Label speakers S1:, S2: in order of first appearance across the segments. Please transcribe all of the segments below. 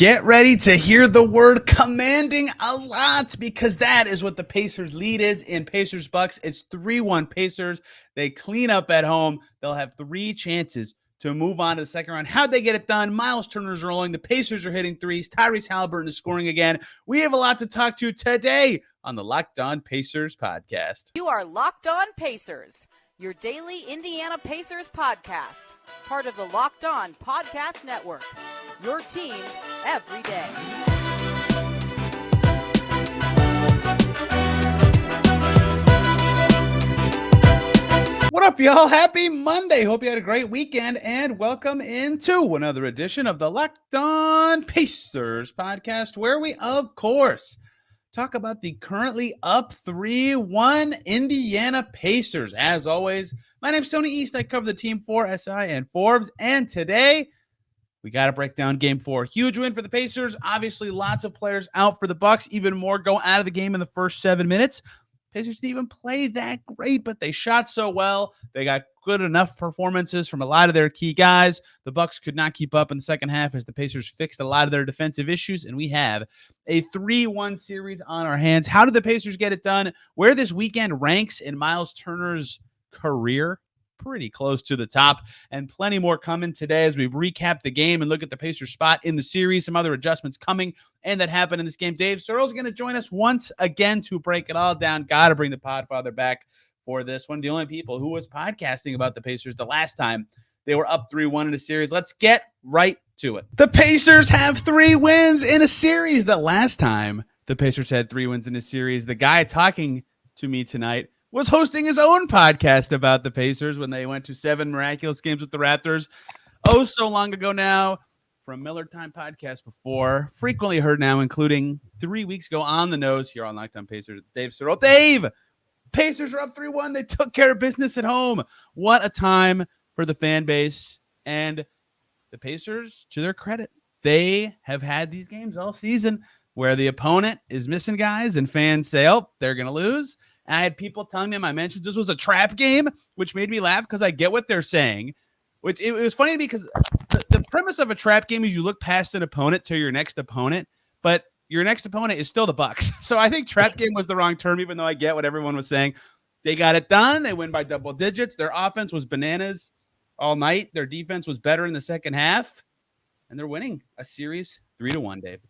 S1: Get ready to hear the word commanding a lot, because that is what the Pacers lead is in Pacers Bucks. It's 3-1 Pacers. They clean up at home. They'll have 3 chances to move on to the second round. How'd they get it done? Myles Turner's rolling. The Pacers are hitting threes. Tyrese Haliburton is scoring again. We have a lot to talk to today on the Locked On Pacers podcast.
S2: You are Locked On Pacers, your daily Indiana Pacers podcast, part of the Locked On Podcast Network. Your team every day.
S1: What up, y'all? Happy Monday. Hope you had a great weekend, and welcome into another edition of the Locked On Pacers podcast, where we, of course, talk about the currently up 3-1 Indiana Pacers. As always, my name's Tony East. I cover the team for SI and Forbes, and today we got to break down Game 4. Huge win for the Pacers. Obviously, lots of players out for the Bucks. Even more go out of the game in the first 7 minutes. Pacers didn't even play that great, but they shot so well. They got good enough performances from a lot of their key guys. The Bucks could not keep up in the second half as the Pacers fixed a lot of their defensive issues, and we have a 3-1 series on our hands. How did the Pacers get it done? Where this weekend ranks in Myles Turner's career? Pretty close to the top, and plenty more coming today as we recap the game and look at the Pacers spot in the series, some other adjustments coming and that happened in this game. Dave Searle is going to join us once again to break it all down. Got to bring the Podfather back for this one. The only people who was podcasting about the Pacers the last time they were up 3-1 in a series. Let's get right to it. The Pacers have 3 wins in a series. The last time the Pacers had 3 wins in a series, the guy talking to me tonight was hosting his own podcast about the Pacers when they went to 7 miraculous games with the Raptors. Oh, so long ago now, from Miller Time Podcast before, frequently heard now, including 3 weeks ago on the nose here on Locked On Pacers. It's Dave Searle. Dave, Pacers are up 3-1. They took care of business at home. What a time for the fan base. And the Pacers, to their credit, they have had these games all season where the opponent is missing guys and fans say, oh, they're going to lose. I had people telling me in my mentions this was a trap game, which made me laugh because I get what they're saying. Which it was funny because the premise of a trap game is you look past an opponent to your next opponent, but your next opponent is still the Bucks. So I think trap game was the wrong term, even though I get what everyone was saying. They got it done. They win by double digits. Their offense was bananas all night. Their defense was better in the second half, and they're winning a series 3-1, Dave.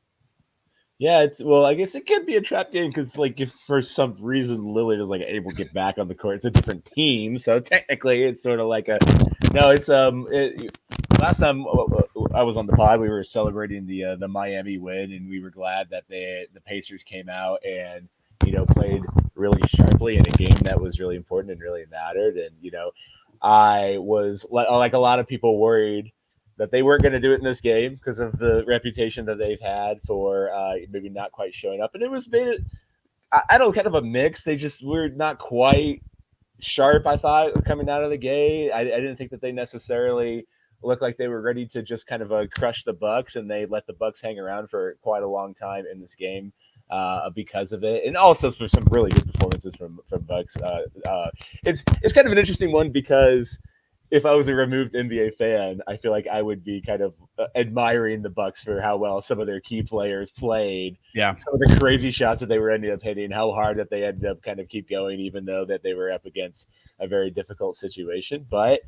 S3: Yeah, I guess it could be a trap game because, like, if for some reason Lillard is like able to get back on the court, it's a different team. So technically, it's sort of like last time I was on the pod, we were celebrating the Miami win, and we were glad that the Pacers came out and played really sharply in a game that was really important and really mattered. And I was like a lot of people worried that they weren't going to do it in this game because of the reputation that they've had for maybe not quite showing up. And it was I don't know, kind of a mix. They just were not quite sharp, I thought, coming out of the gate. I didn't think that they necessarily looked like they were ready to just kind of crush the Bucks, and they let the Bucks hang around for quite a long time in this game because of it. And also for some really good performances from Bucks. It's kind of an interesting one because if I was a removed NBA fan, I feel like I would be kind of admiring the Bucks for how well some of their key players played.
S1: Yeah.
S3: Some of the crazy shots that they were ending up hitting, how hard that they ended up kind of keep going, even though that they were up against a very difficult situation. But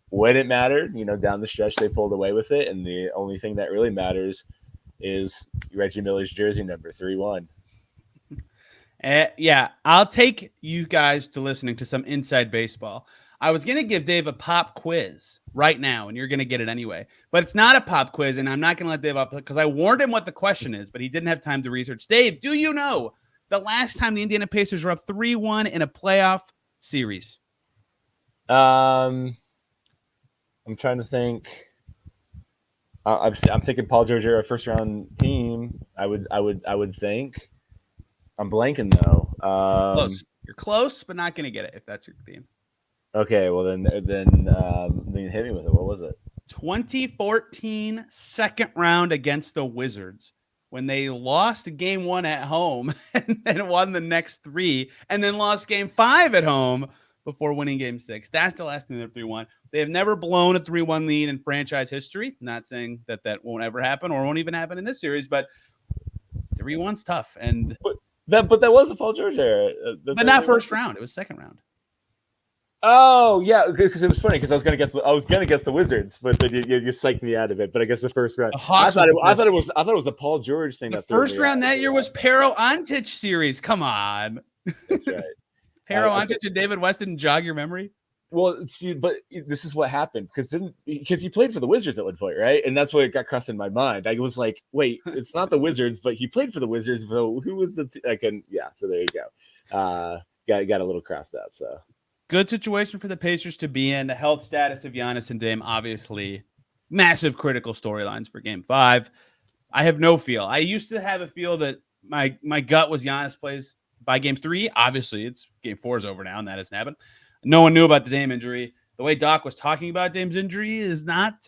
S3: when it mattered, down the stretch, they pulled away with it. And the only thing that really matters is Reggie Miller's jersey number, 3-1.
S1: Yeah, I'll take you guys to listening to some inside baseball. I was going to give Dave a pop quiz right now, and you're going to get it anyway. But it's not a pop quiz, and I'm not going to let Dave off because I warned him what the question is, but he didn't have time to research. Dave, do you know the last time the Indiana Pacers were up 3-1 in a playoff series?
S3: I'm trying to think. I'm thinking Paul George era first round team. I would think. I'm blanking though.
S1: Close. You're close, but not going to get it if that's your theme.
S3: Okay, well then hit me with it. What was it?
S1: 2014 second round against the Wizards when they lost game 1 at home and then won the next 3, and then lost game 5 at home before winning Game 6. That's the last time they're 3-1. They have never blown a 3-1 lead in franchise history. Not saying that won't ever happen or won't even happen in this series, but 3-1's tough. And
S3: that was the Paul George era.
S1: But not first round. It was second round.
S3: Oh yeah, because it was funny because I was gonna guess the Wizards, but then you psyched me out of it. But I guess the first round. I thought it was the Paul George thing.
S1: The first round that year was Pero Antic series. Come on.
S3: That's right.
S1: Pero Antic and David West didn't jog your memory.
S3: Well, see, but this is what happened because he played for the Wizards at one point, right? And that's what it got crossed in my mind. I was like, wait, it's not the Wizards, but he played for the Wizards. So who was the? So there you go. Got a little crossed up. So.
S1: Good situation for the Pacers to be in. The health status of Giannis and Dame, obviously, massive critical storylines for Game 5. I have no feel. I used to have a feel that my gut was Giannis plays by Game 3. Obviously, it's Game 4 is over now, and that hasn't happened. No one knew about the Dame injury. The way Doc was talking about Dame's injury is not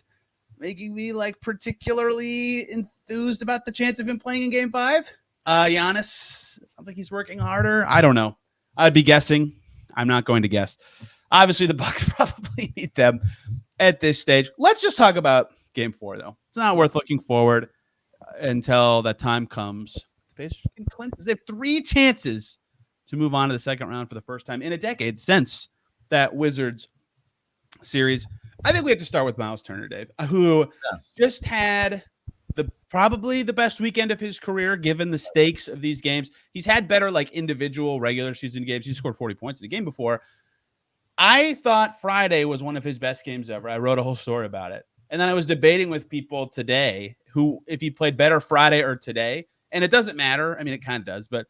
S1: making me particularly enthused about the chance of him playing in Game 5. Giannis, sounds like he's working harder. I don't know. I'd be guessing. I'm not going to guess. Obviously, the Bucks probably need them at this stage. Let's just talk about Game 4, though. It's not worth looking forward until that time comes. The Pacers can clinch. They have 3 chances to move on to the second round for the first time in a decade since that Wizards series. I think we have to start with Myles Turner, Dave, who just had probably the best weekend of his career, given the stakes of these games. He's had better individual regular season games. He scored 40 points in a game before. I thought Friday was one of his best games ever. I wrote a whole story about it. And then I was debating with people today if he played better Friday or today. And it doesn't matter. I mean, it kind of does. But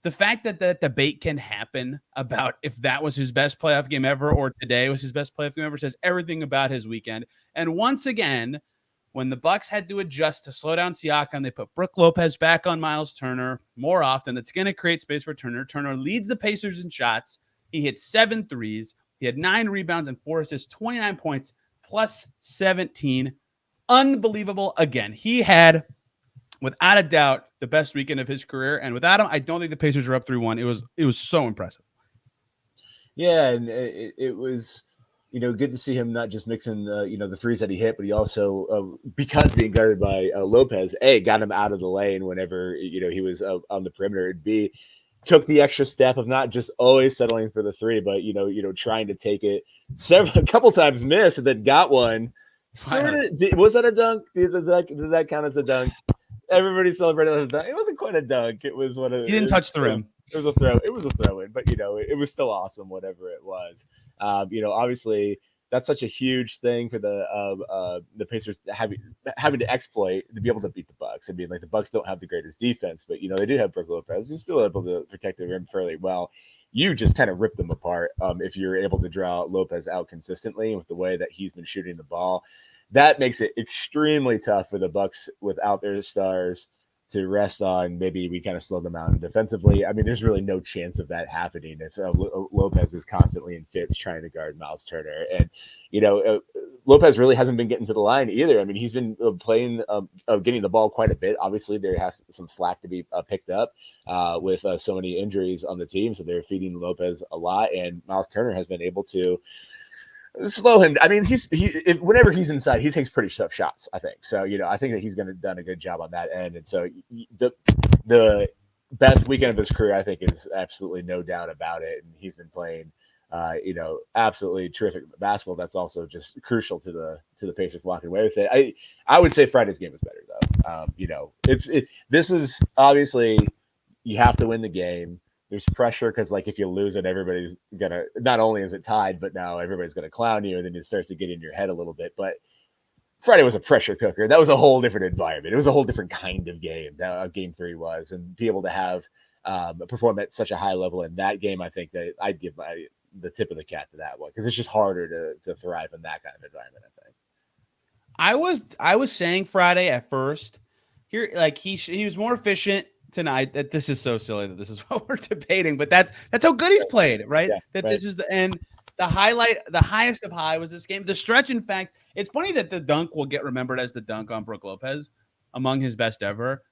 S1: the fact that that debate can happen about if that was his best playoff game ever or today was his best playoff game ever says everything about his weekend. And once again, when the Bucks had to adjust to slow down Siakam, they put Brook Lopez back on Myles Turner more often. That's going to create space for Turner. Turner leads the Pacers in shots. He hit 7 threes. He had 9 rebounds and 4 assists, 29 points, plus 17. Unbelievable. Again, he had, without a doubt, the best weekend of his career. And without him, I don't think the Pacers are up 3-1. It was so impressive.
S3: Yeah, and it was good to see him not just mixing the threes that he hit, but he also, because being guarded by Lopez, A, got him out of the lane whenever he was on the perimeter, and B, took the extra step of not just always settling for the 3, but trying to take it a couple times, missed, and then got one. Was that a dunk? Did that count as a dunk? Everybody celebrated as a dunk. It wasn't quite a dunk. It was
S1: He didn't touch the rim.
S3: It was a throw. It was a throw-in, but it was still awesome, whatever it was. Obviously that's such a huge thing for the Pacers having to exploit to be able to beat the Bucks. I mean, the Bucks don't have the greatest defense, but they do have Brook Lopez, who's still able to protect the rim fairly well. You just kind of rip them apart if you're able to draw Lopez out consistently with the way that he's been shooting the ball. That makes it extremely tough for the Bucks without their stars to rest on. Maybe we kind of slow them out. And defensively, I mean, there's really no chance of that happening if Lopez is constantly in fits trying to guard Myles Turner. And, Lopez really hasn't been getting to the line either. I mean, he's been playing, getting the ball quite a bit. Obviously, there has some slack to be picked up with so many injuries on the team. So they're feeding Lopez a lot. And Myles Turner has been able to slow him. I mean, whenever he's inside, he takes pretty tough shots, I think. So, I think that he's done a good job on that end. And so the best weekend of his career, I think, is absolutely no doubt about it. And he's been playing, absolutely terrific basketball. That's also just crucial to the Pacers walking away with it. I would say Friday's game was better though. This is obviously you have to win the game. There's pressure because, if you lose it, everybody's gonna. Not only is it tied, but now everybody's gonna clown you, and then it starts to get in your head a little bit. But Friday was a pressure cooker. That was a whole different environment. It was a whole different kind of game. Game 3 was, and be able to have perform at such a high level in that game, I think that I'd give the tip of the cap to that one because it's just harder to thrive in that kind of environment. I think.
S1: I was saying Friday at first. Here, he was more efficient tonight. That this is so silly that this is what we're debating, but that's how good he's played, right?
S3: Yeah,
S1: that
S3: right.
S1: This is the highest of high was this game. The stretch, in fact, it's funny that the dunk will get remembered as the dunk on Brook Lopez among his best ever.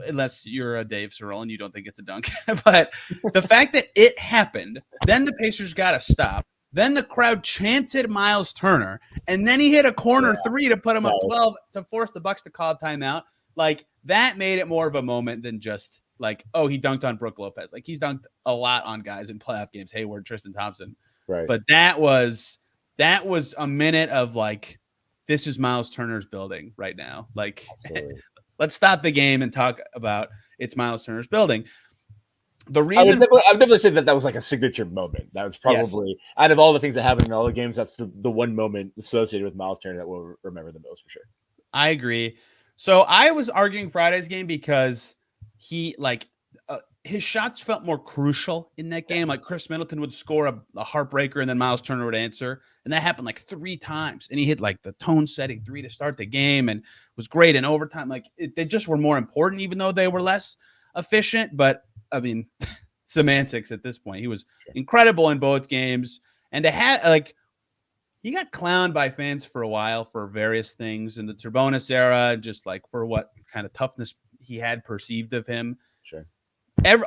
S1: unless you're a Dave Searle and you don't think it's a dunk. But the fact that it happened, then the Pacers got to stop. Then the crowd chanted Myles Turner, and then he hit a corner three to put him up 12 to force the Bucks to call a timeout. Like, that made it more of a moment than just like, oh, he dunked on Brook Lopez. Like, he's dunked a lot on guys in playoff games, Hayward, Tristan Thompson.
S3: Right.
S1: But that was a minute of like, this is Myles Turner's building right now. Like, let's stop the game and talk about it's Myles Turner's building. The reason
S3: I would definitely say that was like a signature moment. That was probably out of all the things that happened in all the games, that's the one moment associated with Myles Turner that we'll remember the most for sure.
S1: I agree. So I was arguing Friday's game because he his shots felt more crucial in that game. Like Chris Middleton would score a heartbreaker and then Myles Turner would answer. And that happened like 3 times. And he hit like the tone setting 3 to start the game and was great in overtime. Like they just were more important, even though they were less efficient. But I mean, semantics at this point. He was incredible in both games. And to have he got clowned by fans for a while for various things in the Turbonis era, just like for what kind of toughness he had perceived of him.
S3: Sure.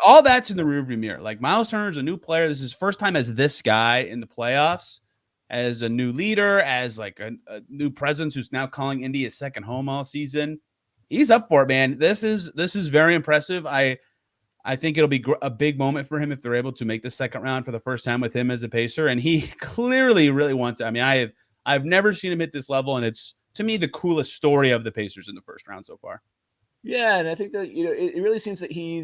S1: All that's in the rearview mirror. Like Myles Turner is a new player. This is his first time as this guy in the playoffs, as a new leader, as like a new presence who's now calling Indy his second home all season. He's up for it, man. This is very impressive. I think it'll be a big moment for him if they're able to make the second round for the first time with him as a Pacer. And he clearly really wants it. I mean, I've never seen him hit this level, and it's, to me, the coolest story of the Pacers in the first round so far.
S3: Yeah, and I think that, it really seems that he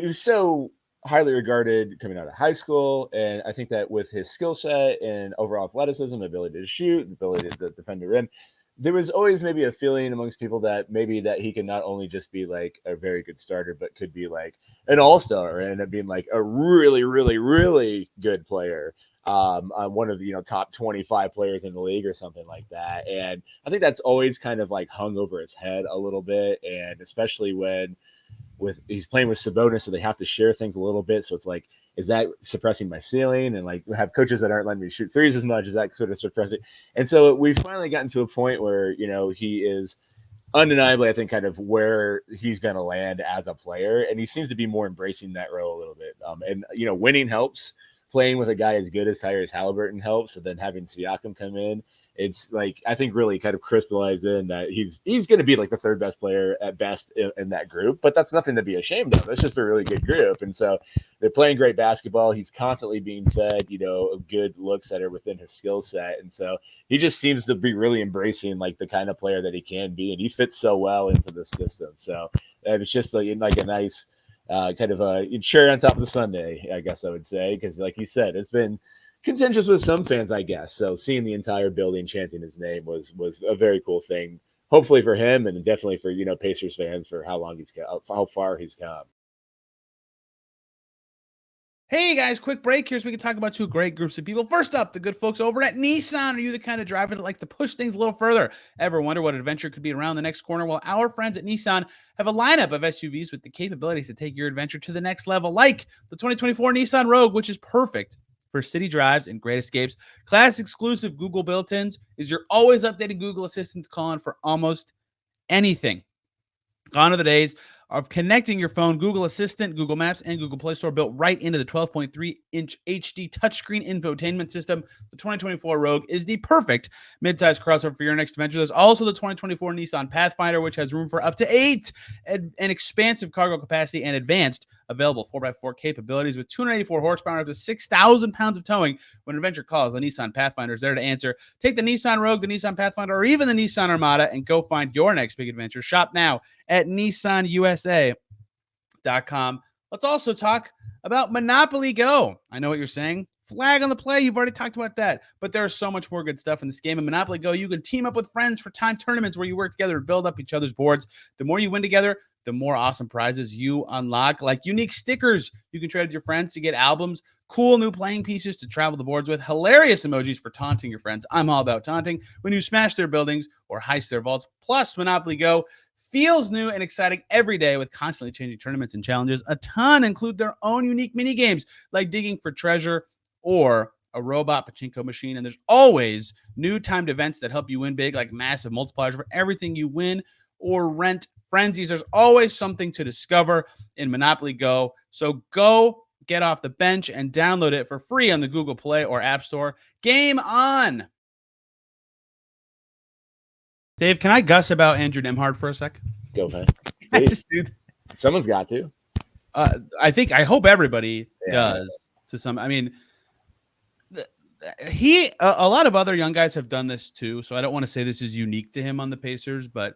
S3: was so highly regarded coming out of high school. And I think that with his skill set and overall athleticism, ability to shoot, ability to defend the rim, there was always maybe a feeling amongst people that maybe that he can not only just be like a very good starter, but could be like an all-star and end up being like a really, really, really good player. One of the top 25 players in the league or something like that. And I think that's always kind of like hung over his head a little bit. And especially when he's playing with Sabonis, so they have to share things a little bit. So it's like, is that suppressing my ceiling? And like have coaches that aren't letting me shoot threes as much, is that sort of suppressing? And so we've finally gotten to a point where, he is undeniably, I think, kind of where he's going to land as a player. And he seems to be more embracing that role a little bit. And winning helps. Playing with a guy as good as Tyrese Haliburton helps. So then having Siakam come in, it's like, I think really kind of crystallized in that he's going to be like the third best player at best in that group, but that's nothing to be ashamed of. It's just a really good group. And so they're playing great basketball. He's constantly being fed, good looks that are within his skill set. And so he just seems to be really embracing like the kind of player that he can be. And he fits so well into the system. So it's just like a nice kind of a cherry on top of the sundae, I guess I would say, because like you said, it's been contentious with some fans, I guess. So seeing the entire building chanting his name was a very cool thing. Hopefully for him, and definitely for Pacers fans for how far he's come.
S1: Hey guys, quick break here so we can talk about 2 great groups of people. First up, the good folks over at Nissan. Are you the kind of driver that likes to push things a little further? Ever wonder what adventure could be around the next corner? Well, our friends at Nissan have a lineup of SUVs with the capabilities to take your adventure to the next level, like the 2024 Nissan Rogue, which is perfect for city drives and great escapes. Class exclusive Google built-ins is your always updated Google Assistant to call on for almost anything. Gone are the days of connecting your phone. Google Assistant, Google Maps, and Google Play Store built right into the 12.3-inch HD touchscreen infotainment system. The 2024 Rogue is the perfect midsize crossover for your next adventure. There's also the 2024 Nissan Pathfinder, which has room for up to 8 and expansive cargo capacity and advanced available 4x4 capabilities with 284 horsepower, up to 6,000 pounds of towing. When adventure calls, the Nissan Pathfinder is there to answer. Take the Nissan Rogue, the Nissan Pathfinder, or even the Nissan Armada and go find your next big adventure. Shop now at NissanUSA.com. Let's also talk about Monopoly Go. I know what you're saying. Flag on the play. You've already talked about that. But there's so much more good stuff in this game. In Monopoly Go, you can team up with friends for time tournaments where you work together to build up each other's boards. The more you win together, the more awesome prizes you unlock, like unique stickers you can trade with your friends to get albums, cool new playing pieces to travel the boards with, hilarious emojis for taunting your friends. I'm all about taunting when you smash their buildings or heist their vaults. Plus, Monopoly Go feels new and exciting every day with constantly changing tournaments and challenges. A ton include their own unique mini games like digging for treasure or a robot pachinko machine. And there's always new timed events that help you win big, like massive multipliers for everything you win or rent frenzies. There's always something to discover in Monopoly Go. So go get off the bench and download it for free on the Google Play or App Store. Game on. Dave, can I gush about Andrew Nembhard for a sec?
S3: Go, man.
S1: I just do.
S3: Someone's got to.
S1: I hope everybody does to some. I mean, a lot of other young guys have done this too. So I don't want to say this is unique to him on the Pacers, but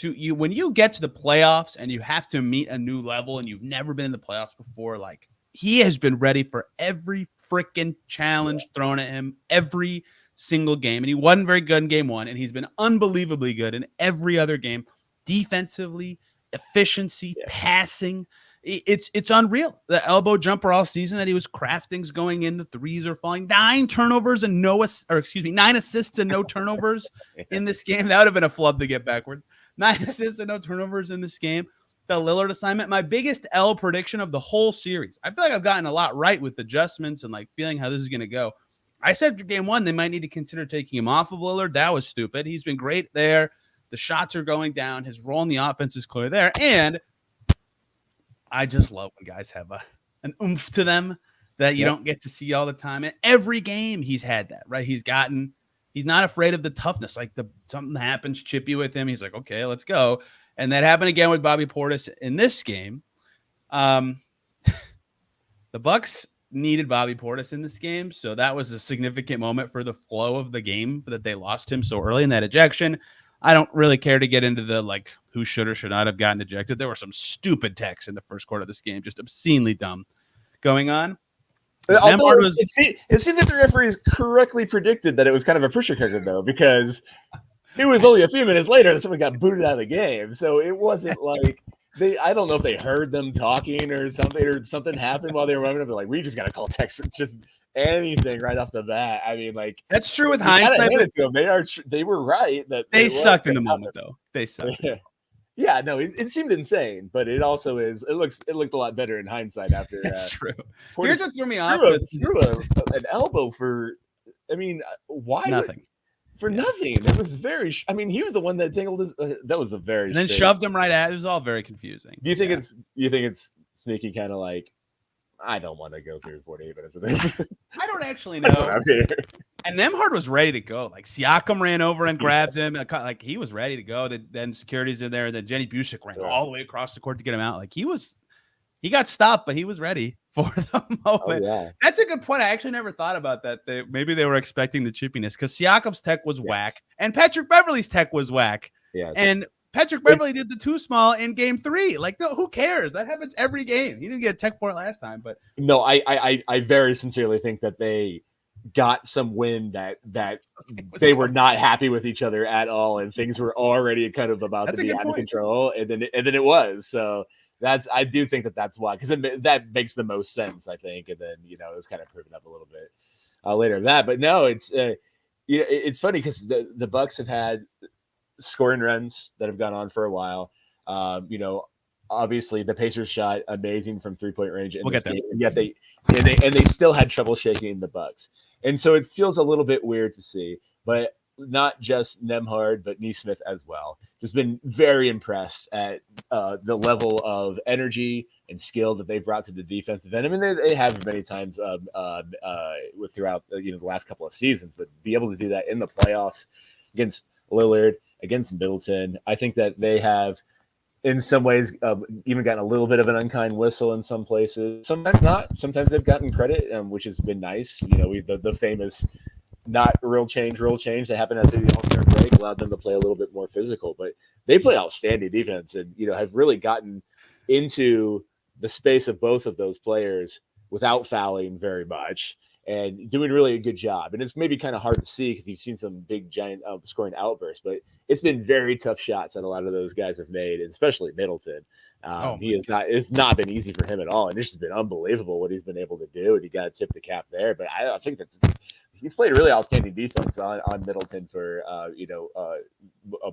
S1: when you get to the playoffs and you have to meet a new level and you've never been in the playoffs before, like he has been ready for every freaking challenge thrown at him every single game. And he wasn't very good in game one, and he's been unbelievably good in every other game. Defensively, efficiency, passing. It's unreal. The elbow jumper all season that he was crafting's going in, the threes are falling. 9 turnovers and 9 assists and no turnovers in this game. That would have been a flub to get backward. 9 assists and no turnovers in this game. The Lillard assignment, my biggest L prediction of the whole series. I feel like I've gotten a lot right with adjustments and like feeling how this is going to go. I said for game one, they might need to consider taking him off of Lillard. That was stupid. He's been great there. The shots are going down. His role in the offense is clear there. And I just love when guys have an oomph to them that you don't get to see all the time. And every game he's had that, right? He's not afraid of the toughness. Like something happens chippy with him. He's like, okay, let's go. And that happened again with Bobby Portis in this game. The Bucks needed Bobby Portis in this game. So that was a significant moment for the flow of the game that they lost him so early in that ejection. I don't really care to get into the like who should or should not have gotten ejected. There were some stupid techs in the first quarter of this game, just obscenely dumb going on.
S3: It seems like the referees correctly predicted that it was kind of a pressure cooker, though, because it was only a few minutes later that someone got booted out of the game. So it wasn't like I don't know if they heard them talking or something happened while they were running up. They're like, we just got to call techs for just anything right off the bat. I mean, like
S1: that's true with hindsight.
S3: They were right that
S1: they sucked in the moment, though. They sucked.
S3: Yeah, no, it seemed insane, but it also is. It looked a lot better in hindsight after.
S1: That's true.
S3: Portis
S1: Here's what threw me off:
S3: threw an elbow for. I mean, why
S1: nothing?
S3: Nothing. It was very. I mean, he was the one that tangled his. That was a very.
S1: And then shoved him right at. It was all very confusing.
S3: Do you think it's sneaky, kind of like? I don't want to go through 48 minutes of this.
S1: I don't actually know. And Nembhard was ready to go. Like Siakam ran over and grabbed him. Like he was ready to go. Then security's in there. And then Jenny Busick ran all the way across the court to get him out. Like he got stopped, but he was ready for the moment. Oh, yeah. That's a good point. I actually never thought about that. Maybe they were expecting the chippiness because Siakam's tech was whack and Patrick Beverley's tech was whack. Yeah. And Patrick Beverley did the too small in game 3. Like, no, who cares? That happens every game. He didn't get a tech for it last time, but
S3: no, I very sincerely think that they got some wind that they were not happy with each other at all, and things were already kind of about to be out of control, and then it was. So I do think that's why, because that makes the most sense, I think, and then it was kind of proven up a little bit later than that. But no, it's funny because the Bucks have had scoring runs that have gone on for a while. Obviously the Pacers shot amazing from 3-point range in this game, and yet they still had trouble shaking the Bucks. And so it feels a little bit weird to see, but not just Nembhard, but Nesmith as well. Just been very impressed at the level of energy and skill that they've brought to the defensive end. I mean, they have many times throughout the last couple of seasons, but be able to do that in the playoffs against Lillard, against Middleton, I think that they have, in some ways, even gotten a little bit of an unkind whistle in some places. Sometimes not. Sometimes they've gotten credit, which has been nice. The famous not rule change that happened after the All-Star break allowed them to play a little bit more physical. But they play outstanding defense and, have really gotten into the space of both of those players without fouling very much and doing really a good job. And it's maybe kind of hard to see because you've seen some big, giant scoring outbursts, but it's been very tough shots that a lot of those guys have made, especially Middleton. It's not been easy for him at all. And it's just been unbelievable what he's been able to do. And you got to tip the cap there. But I think that he's played really outstanding defense on Middleton for,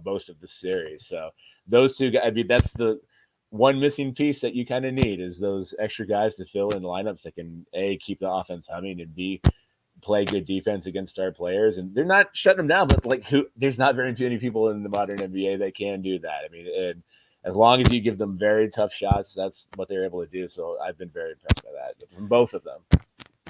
S3: most of the series. So those two guys, I mean, that's the one missing piece that you kind of need is those extra guys to fill in lineups that can A, keep the offense humming, and B, play good defense against star players. And they're not shutting them down, but there's not very many people in the modern NBA that can do that. I mean, and as long as you give them very tough shots, that's what they're able to do. So I've been very impressed by that from both of them.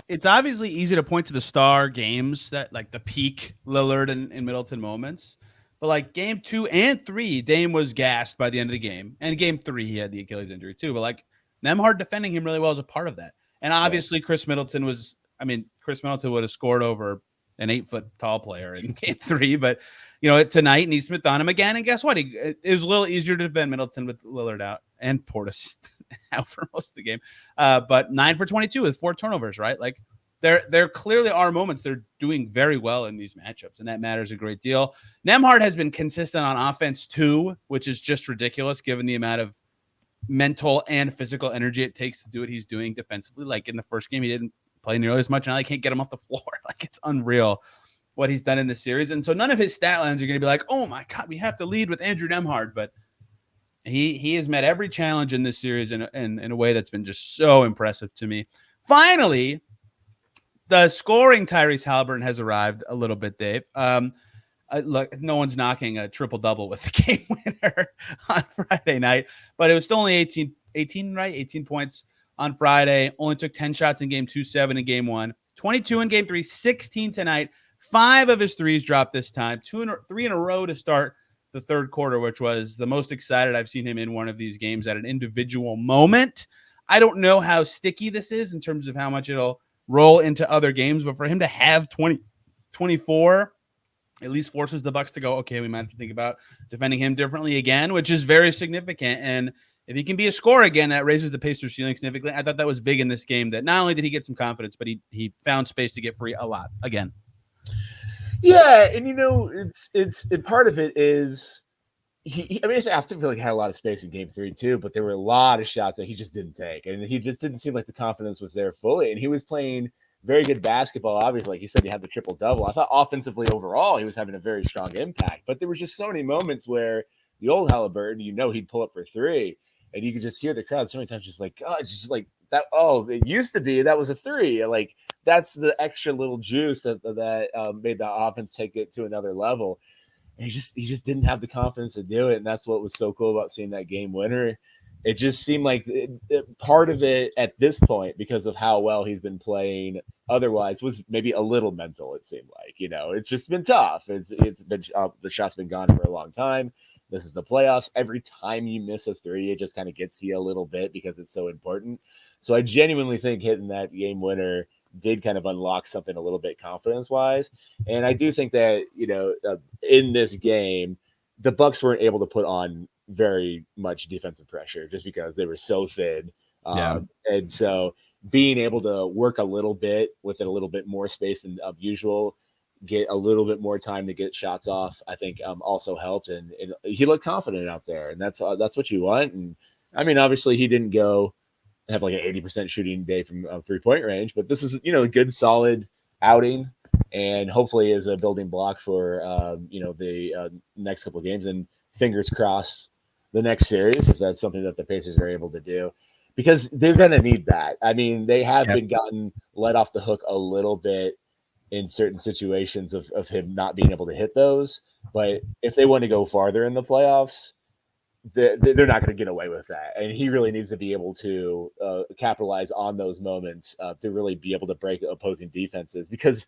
S1: It's obviously easy to point to the star games that like the peak Lillard and Middleton moments. But like game 2 and 3, Dame was gassed by the end of the game. And game 3, he had the Achilles injury too. But like Nembhard defending him really well is a part of that. And obviously Chris Middleton would have scored over an 8-foot tall player in game 3. But, tonight Neesmith on him again. And guess what? It was a little easier to defend Middleton with Lillard out and Portis out for most of the game. But 9 for 22 with 4 turnovers, right? Like there clearly are moments they're doing very well in these matchups, and that matters a great deal. Nembhard has been consistent on offense too, which is just ridiculous given the amount of mental and physical energy it takes to do what he's doing defensively. Like in the first game, he didn't play nearly as much, and now they can't get him off the floor. Like it's unreal what he's done in this series. And so none of his stat lines are going to be like, oh my God, we have to lead with Andrew Nembhard. But he has met every challenge in this series in a way that's been just so impressive to me. Finally, the scoring Tyrese Haliburton has arrived a little bit, Dave. Look, no one's knocking a triple-double with the game winner on Friday night, but it was still only 18 points on Friday. Only took 10 shots in game 2, 7 in game 1, 22 in game 3, 16 tonight. 5 of his threes dropped this time, 3 in a row to start the third quarter, which was the most excited I've seen him in one of these games at an individual moment. I don't know how sticky this is in terms of how much it'll roll into other games, but for him to have 24 at least forces the Bucks to go, okay, we might have to think about defending him differently again, which is very significant. And if he can be a scorer again, that raises the Pacers' ceiling significantly. I thought that was big in this game, that not only did he get some confidence, but he found space to get free a lot again.
S3: Yeah, and it's part of it is I have to feel like he had a lot of space in game 3 too, but there were a lot of shots that he just didn't take, and he just didn't seem like the confidence was there fully. And he was playing very good basketball. Obviously, like you said, he had the triple-double. I thought offensively overall, he was having a very strong impact, but there were just so many moments where the old Haliburton, he'd pull up for 3, and you could just hear the crowd so many times just like, God, just like that. Oh, it used to be that was a 3. Like that's the extra little juice that made the offense take it to another level. And he just didn't have the confidence to do it, and that's what was so cool about seeing that game winner. It just seemed like part of it at this point, because of how well he's been playing otherwise, was maybe a little mental. It seemed like, it's just been tough. It's been the shot's been gone for a long time. This is the playoffs. Every time you miss a 3, it just kind of gets you a little bit because it's so important. So I genuinely think hitting that game winner did kind of unlock something a little bit confidence-wise. And I do think that, in this game, the Bucks weren't able to put on very much defensive pressure just because they were so thin. And so being able to work a little bit with a little bit more space than usual, get a little bit more time to get shots off, I think also helped. And he looked confident out there, and that's what you want. And I mean, obviously he didn't go have like an 80% shooting day from 3-point range, but this is, a good solid outing, and hopefully is a building block for, the next couple of games, and fingers crossed the next series, if that's something that the Pacers are able to do, because they're going to need that. I mean, they have been gotten let off the hook a little bit in certain situations of him not being able to hit those. But if they want to go farther in the playoffs, they're not going to get away with that. And he really needs to be able to capitalize on those moments to really be able to break opposing defenses. Because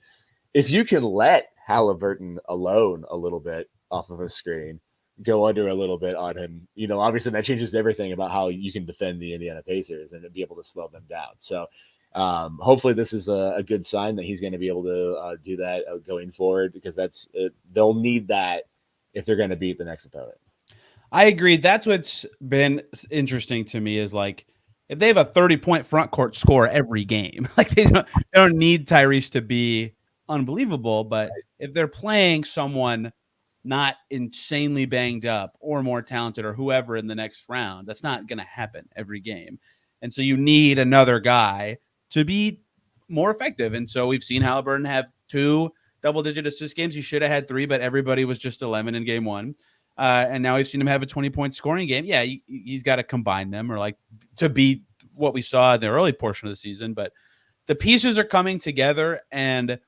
S3: if you can let Haliburton alone a little bit off of a screen, go under a little bit on him, obviously that changes everything about how you can defend the Indiana Pacers and be able to slow them down. So hopefully this is a good sign that he's going to be able to do that going forward, because they'll need that if they're going to beat the next opponent.
S1: I agree. That's what's been interesting to me is like, if they have a 30-point front court score every game, like they don't need Tyrese to be unbelievable, but if they're playing someone not insanely banged up or more talented or whoever in the next round, that's not going to happen every game. And so you need another guy to be more effective. And so we've seen Haliburton have 2 double-digit assist games. He should have had 3, but everybody was just 11 in game 1. And now we've seen him have a 20-point scoring game. Yeah, he's got to combine them, or like to beat what we saw in the early portion of the season. But the pieces are coming together, and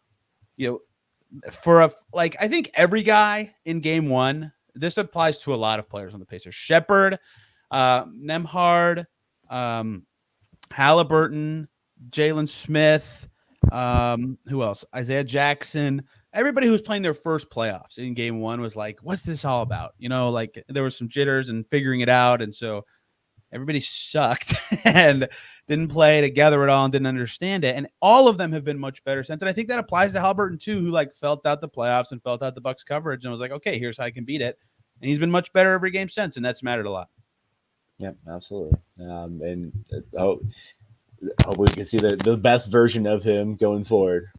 S1: I think every guy in game 1, this applies to a lot of players on the Pacers. Shepherd, Nembhard, Haliburton, Jalen Smith, who else? Isaiah Jackson. Everybody who was playing their first playoffs in game one was like, what's this all about? Like there was some jitters and figuring it out. And so everybody sucked and didn't play together at all and didn't understand it. And all of them have been much better since. And I think that applies to Haliburton too, who like felt out the playoffs and felt out the Bucks coverage and was like, okay, here's how I can beat it. And he's been much better every game since. And that's mattered a lot.
S3: Yeah, absolutely. And hopefully we can see the best version of him going forward.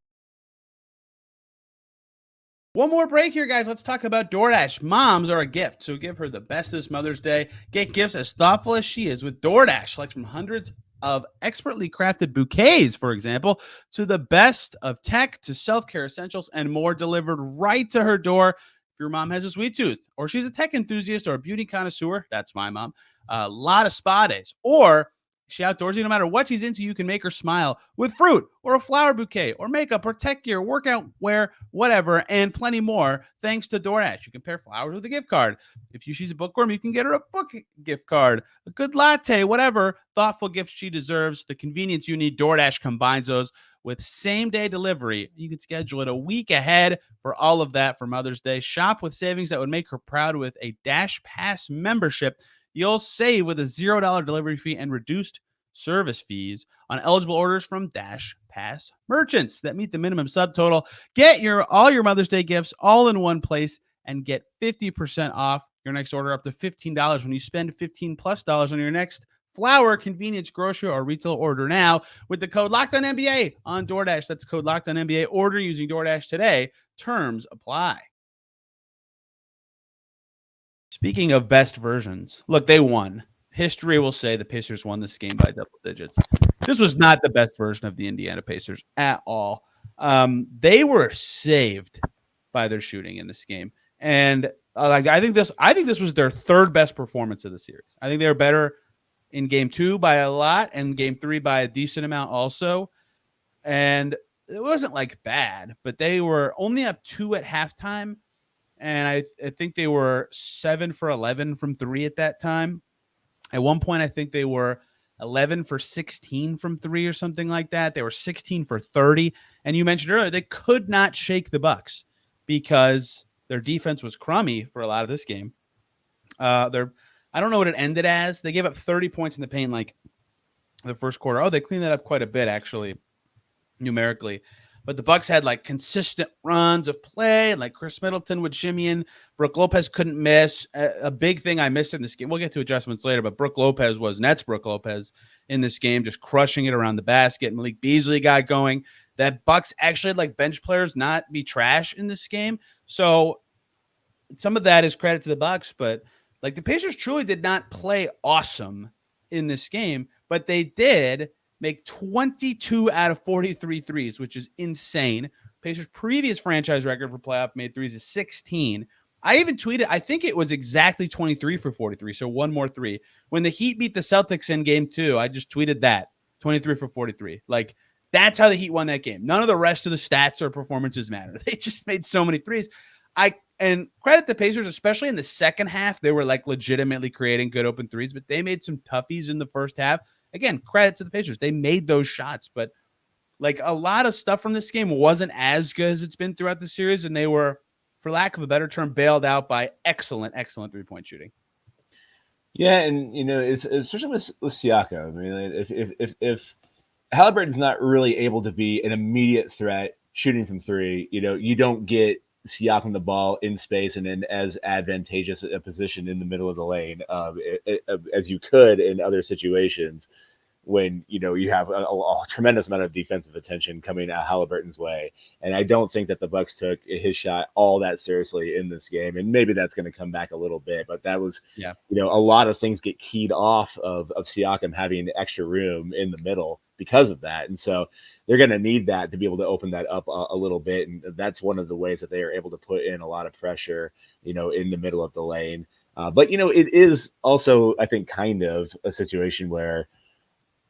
S1: One more break here, guys. Let's talk about DoorDash. Moms are a gift, so give her the best this Mother's Day. Get gifts as thoughtful as she is with DoorDash, like from hundreds of expertly crafted bouquets, for example, to the best of tech to self-care essentials and more delivered right to her door. If your mom has a sweet tooth or she's a tech enthusiast or a beauty connoisseur, that's my mom, a lot of spa days, or she outdoorsy, no matter what she's into, you can make her smile with fruit or a flower bouquet or makeup or tech gear, workout wear, whatever, and plenty more thanks to DoorDash. You can pair flowers with a gift card. If she's a bookworm, you can get her a book gift card, a good latte, whatever thoughtful gift she deserves. The convenience you need, DoorDash combines those with same-day delivery. You can schedule it a week ahead for all of that for Mother's Day. Shop with savings that would make her proud with a Dash Pass membership. You'll save with a $0 delivery fee and reduced service fees on eligible orders from Dash Pass merchants that meet the minimum subtotal. Get all your Mother's Day gifts all in one place and get 50% off your next order, up to $15 when you spend $15+ on your next flour, convenience, grocery, or retail order now with the code LOCKEDONNBA on DoorDash. That's code LOCKEDONNBA. Order using DoorDash today. Terms apply. Speaking of best versions, look, they won. History will say the Pacers won this game by double digits. This was not the best version of the Indiana Pacers at all. They were saved by their shooting in this game, and I think this was their third best performance of the series. I think they were better in game 2 by a lot, and game 3 by a decent amount also. And it wasn't like bad, but they were only up 2 at halftime. And I think they were 7 for 11 from 3 at that time. At one point, I think they were 11 for 16 from 3 or something like that. They were 16 for 30. And you mentioned earlier, they could not shake the Bucks because their defense was crummy for a lot of this game. I don't know what it ended as. They gave up 30 points in the paint like the first quarter. Oh, they cleaned that up quite a bit, actually, numerically. But the Bucks had like consistent runs of play, and like Chris Middleton would shimmy in. Brook Lopez couldn't miss. A big thing I missed in this game, we'll get to adjustments later, but Brook Lopez was Nets Brook Lopez in this game, just crushing it around the basket. Malik Beasley got going. That Bucks actually had like bench players not be trash in this game. So some of that is credit to the Bucks, but like the Pacers truly did not play awesome in this game, but they did make 22 out of 43 threes, which is insane. Pacers' previous franchise record for playoff made threes is 16. I even tweeted, I think it was exactly 23 for 43, so one more three. When the Heat beat the Celtics in game 2, I just tweeted that, 23 for 43. Like, that's how the Heat won that game. None of the rest of the stats or performances matter. They just made so many threes. And credit the Pacers, especially in the second half, they were like legitimately creating good open threes, but they made some toughies in the first half. Again, credit to the Pacers. They made those shots, but like a lot of stuff from this game wasn't as good as it's been throughout the series, and they were, for lack of a better term, bailed out by excellent three-point shooting.
S3: Yeah, and it's especially with Siakam. I mean, if Haliburton's not really able to be an immediate threat shooting from three, you don't get Siakam the ball in space and in as advantageous a position in the middle of the lane as you could in other situations when you have a tremendous amount of defensive attention coming at Haliburton's way. And I don't think that the Bucks took his shot all that seriously in this game, and maybe that's going to come back a little bit, but that was a lot of things get keyed off of Siakam having extra room in the middle because of that. And so they're going to need that to be able to open that up a little bit. And that's one of the ways that they are able to put in a lot of pressure, in the middle of the lane. But, it is also, I think, kind of a situation where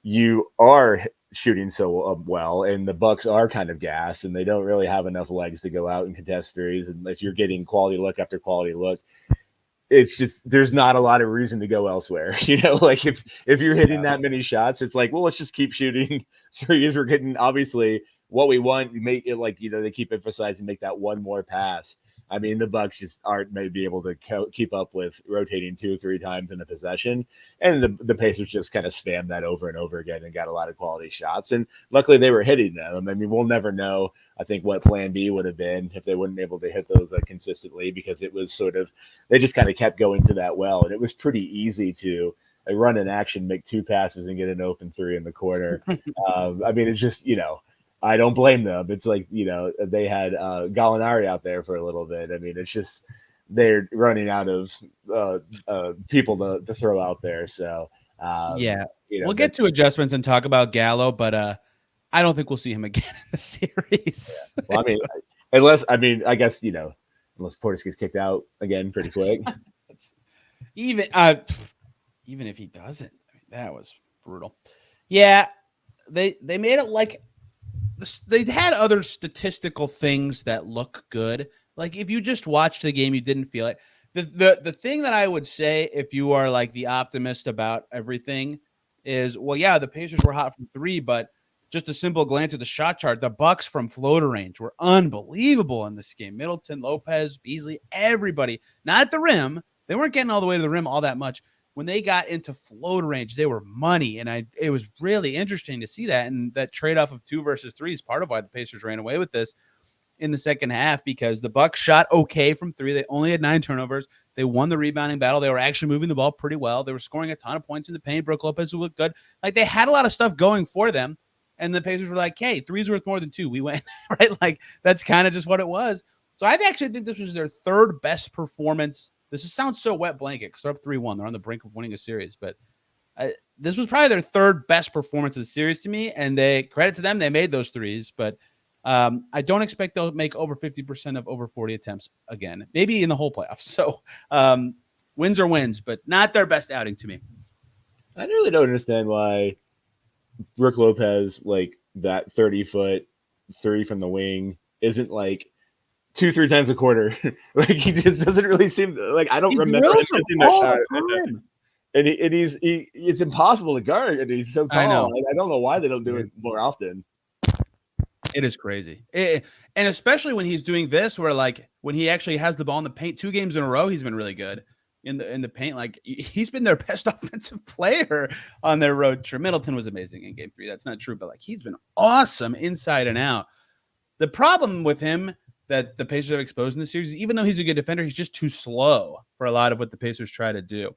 S3: you are shooting so well and the Bucks are kind of gassed and they don't really have enough legs to go out and contest threes. And if you're getting quality look after quality look, it's just there's not a lot of reason to go elsewhere. Like if you're hitting that many shots, it's like, well, let's just keep shooting threes. We're getting obviously what we want. Make it like they keep emphasizing make that one more pass. I mean, the Bucks just aren't maybe able to keep up with rotating 2 or 3 times in a possession, and the Pacers just kind of spammed that over and over again and got a lot of quality shots. And luckily, they were hitting them. I mean, we'll never know. I think what Plan B would have been if they wouldn't be able to hit those consistently, because it was sort of they just kind of kept going to that well, and it was pretty easy to run an action, make 2 passes, and get an open 3 in the corner. I mean, it's just I don't blame them. It's like, they had Gallinari out there for a little bit. I mean, it's just they're running out of people to throw out there. So,
S1: we'll get to adjustments and talk about Gallo, but I don't think we'll see him again in the series.
S3: Yeah. Well, I mean, I guess, unless Portis gets kicked out again pretty quick.
S1: Even if he doesn't, that was brutal. Yeah, they made it like they had other statistical things that look good. Like if you just watched the game, you didn't feel it. The thing that I would say, if you are like the optimist about everything, is, well, yeah, the Pacers were hot from 3, but just a simple glance at the shot chart, the Bucks from floater range were unbelievable in this game. Middleton, Lopez, Beasley, everybody, not at the rim. They weren't getting all the way to the rim all that much. When they got into floater range, they were money, and it was really interesting to see that. And that trade-off of 2 versus 3 is part of why the Pacers ran away with this in the second half, because the Bucks shot okay from 3. They only had 9 turnovers. They won the rebounding battle. They were actually moving the ball pretty well. They were scoring a ton of points in the paint. Brook Lopez looked good. Like, they had a lot of stuff going for them, and the Pacers were like, hey, 3's worth more than 2. We win, right? Like, that's kind of just what it was. So I actually think this was their 3rd best performance. This sounds so wet blanket because they're up 3-1. They're on the brink of winning a series. But this was probably their 3rd best performance of the series to me. And credit to them, they made those 3s. But I don't expect they'll make over 50% of over 40 attempts again. Maybe in the whole playoffs. So wins are wins, but not their best outing to me.
S3: I really don't understand why Brook Lopez, like that 30-foot 3 from the wing, isn't like 2-3 times a quarter. Like, he just doesn't really seem like, I don't remember seeing that shot. And it's impossible to guard, and he's so tall. I don't know why they don't do it more often.
S1: It is crazy. And especially when he's doing this, where like when he actually has the ball in the paint 2 games in a row, he's been really good in the paint. Like, he's been their best offensive player on their road trip. Middleton was amazing in game 3. That's not true, but like, he's been awesome inside and out. The problem with him that the Pacers have exposed in the series, even though he's a good defender, he's just too slow for a lot of what the Pacers try to do.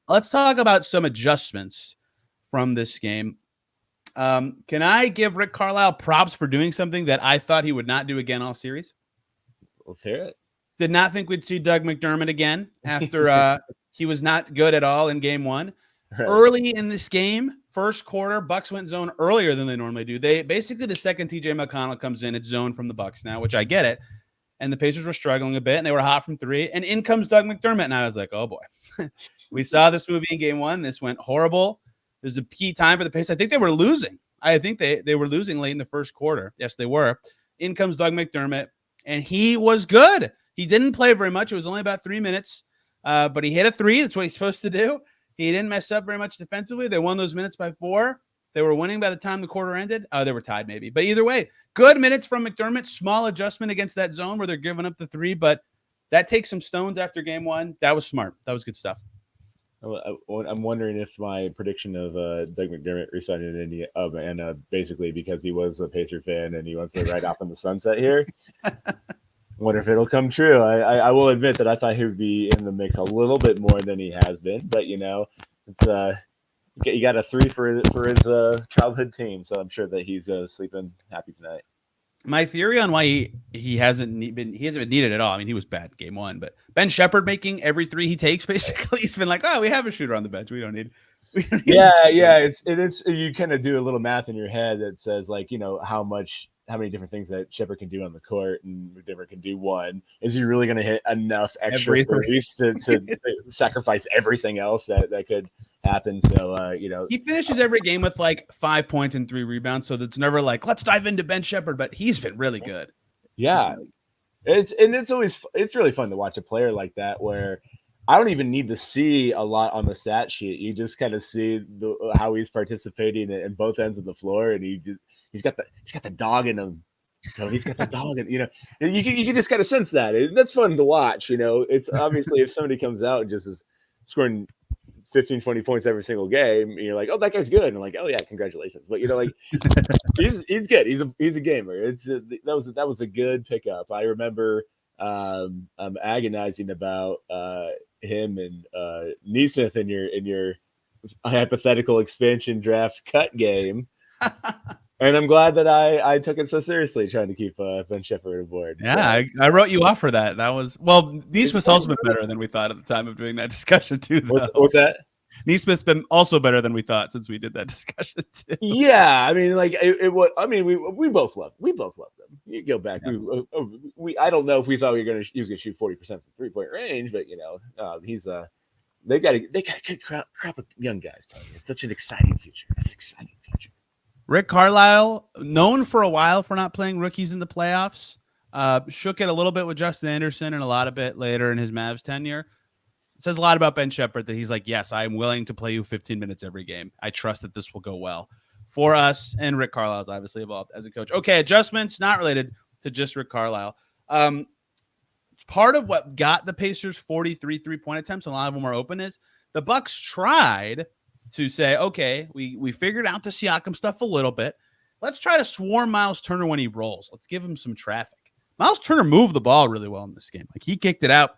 S1: Let's talk about some adjustments from this game. Can I give Rick Carlisle props for doing something that I thought he would not do again all series?
S3: Let's hear it.
S1: Did not think we'd see Doug McDermott again after he was not good at all in game 1. Right. Early in this game, first quarter, Bucks went zone earlier than they normally do. They basically, the second TJ McConnell comes in, it's zone from the Bucks now, which I get it. And the Pacers were struggling a bit, and they were hot from 3. And in comes Doug McDermott, and I was like, oh boy. We saw this movie in game 1. This went horrible. This is a key time for the Pacers. I think they were losing. I think they were losing late in the first quarter. Yes, they were. In comes Doug McDermott, and he was good. He didn't play very much. It was only about 3 minutes, but he hit a 3. That's what he's supposed to do. He didn't mess up very much defensively. They won those minutes by 4. They were winning by the time the quarter ended. They were tied maybe. But either way, good minutes from McDermott. Small adjustment against that zone where they're giving up the 3, but that takes some stones after game 1. That was smart. That was good stuff.
S3: I'm wondering if my prediction of Doug McDermott resigning in Indiana, basically because he was a Pacer fan and he wants to ride off in the sunset here. Wonder if it'll come true. I will admit that I thought he would be in the mix a little bit more than he has been, but it's you got a 3 for his childhood team, so I'm sure that he's sleeping happy tonight.
S1: My theory on why he hasn't been needed at all. I mean, he was bad in game 1, but Ben Shepherd making every 3 he takes, basically, he's been like, oh, we have a shooter on the bench. We don't need. Yeah.
S3: It's you kind of do a little math in your head that says like, how many different things that Shepherd can do on the court, and McDermott can do one. Is he really going to hit enough extra threes to sacrifice everything else that could happen? So,
S1: he finishes every game with like 5 points and 3 rebounds. So that's never like, let's dive into Ben Shepherd, but he's been really good.
S3: Yeah. It's really fun to watch a player like that where I don't even need to see a lot on the stat sheet. You just kind of see how he's participating in both ends of the floor, and he's got the dog in him. So he's got the dog, and you can just kind of sense that. That's fun to watch. It's obviously if somebody comes out and just is scoring 15, 20 points every single game, you're like, oh, that guy's good. And like, oh yeah, congratulations. But he's good. He's a gamer. That was a good pickup. I remember I'm agonizing about him and Nesmith in your hypothetical expansion draft cut game. And I'm glad that I took it so seriously, trying to keep Ben Sheppard aboard.
S1: Yeah,
S3: So.
S1: I wrote you off for that. That was Nesmith's also been better than we thought at the time of doing that discussion too.
S3: What's that?
S1: Nesmith's been also better than we thought since we did that discussion too.
S3: Yeah, I mean, like it was. I mean, we both loved them. You go back. Yeah. I don't know if we thought he was gonna shoot 40% from 3-point range, but he's they got a good crop of young guys. It's such an exciting future. It's an exciting future.
S1: Rick Carlisle, known for a while for not playing rookies in the playoffs, shook it a little bit with Justin Anderson and a lot of it later in his Mavs tenure. It says a lot about Ben Sheppard that he's like, yes, I am willing to play you 15 minutes every game. I trust that this will go well for us. And Rick Carlisle's obviously evolved as a coach. Okay, adjustments not related to just Rick Carlisle. Part of what got the Pacers 43 3-point attempts, a lot of them are open, is the Bucks tried to say, okay, we figured out the Siakam stuff a little bit. Let's try to swarm Myles Turner when he rolls. Let's give him some traffic. Myles Turner moved the ball really well in this game. Like, he kicked it out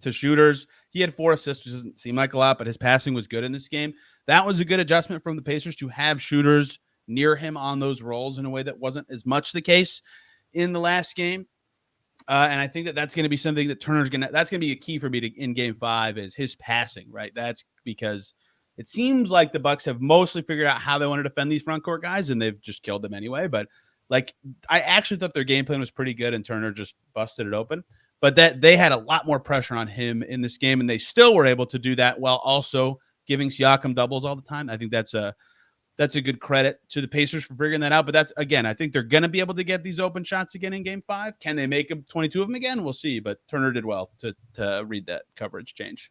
S1: to shooters. He had 4 assists, which doesn't seem like a lot, but his passing was good in this game. That was a good adjustment from the Pacers to have shooters near him on those rolls in a way that wasn't as much the case in the last game. And I think that's going to be something that that's going to be a key for me in game 5 is his passing, right? That's because it seems like the Bucks have mostly figured out how they want to defend these front court guys, and they've just killed them anyway. But like, I actually thought their game plan was pretty good, and Turner just busted it open. But that they had a lot more pressure on him in this game, and they still were able to do that while also giving Siakam doubles all the time. I think that's a good credit to the Pacers for figuring that out. But that's, again, I think they're going to be able to get these open shots again in game 5. Can they make 22 of them again? We'll see. But Turner did well to read that coverage change.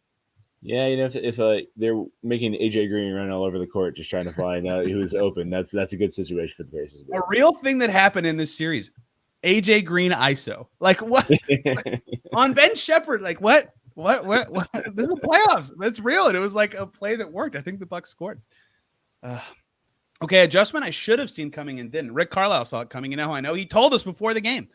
S3: Yeah, if they're making AJ Green run all over the court just trying to find out who's open, that's a good situation for the Pacers.
S1: A real thing that happened in this series, AJ Green ISO. Like, what? On Ben Sheppard, like, what? This is playoffs. That's real. And it was like a play that worked. I think the Bucks scored. Okay, adjustment I should have seen coming and didn't. Rick Carlisle saw it coming. You know how I know? He told us before the game.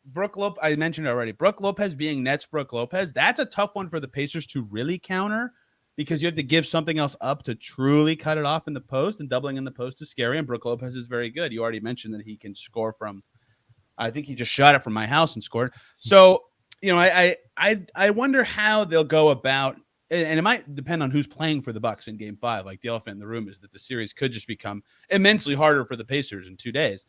S1: Brook Lopez, I mentioned it already. Brook Lopez being Nets Brook Lopez, that's a tough one for the Pacers to really counter because you have to give something else up to truly cut it off in the post, and doubling in the post is scary, and Brook Lopez is very good. You already mentioned that he can score from, I think he just shot it from my house and scored. So, I wonder how they'll go about, and it might depend on who's playing for the Bucks in game 5. Like, the elephant in the room is that the series could just become immensely harder for the Pacers in 2 days.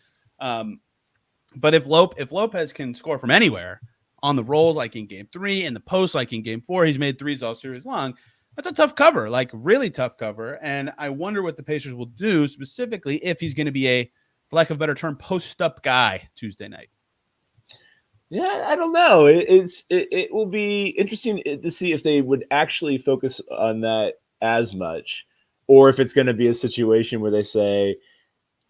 S1: But if Lopez can score from anywhere on the rolls, like in game 3, in the post, like in game 4, he's made threes all series long. That's a tough cover, like really tough cover. And I wonder what the Pacers will do specifically if he's going to be a, for lack of a better term, post-up guy Tuesday night.
S3: Yeah, I don't know. It will be interesting to see if they would actually focus on that as much, or if it's going to be a situation where they say,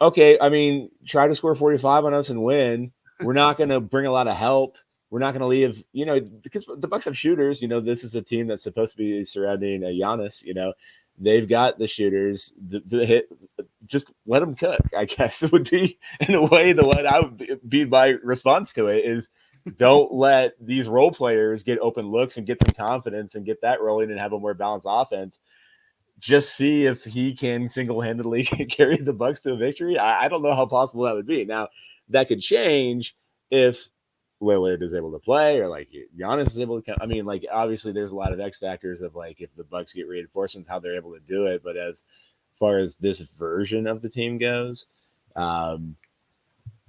S3: okay, I mean, try to score 45 on us and win. We're not going to bring a lot of help. We're not going to leave, because the Bucks have shooters. This is a team that's supposed to be surrounding Giannis. They've got the shooters. The hit, just let them cook, I guess. It would be, in a way, the what I would be my response to it is, don't let these role players get open looks and get some confidence and get that rolling and have a more balanced offense. Just see if he can single-handedly carry the Bucks to a victory. I don't know how possible that would be. Now, that could change if Lillard is able to play, or like Giannis is able to come. I mean, like, obviously there's a lot of X factors of like if the Bucks get reinforcements, how they're able to do it. But as far as this version of the team goes,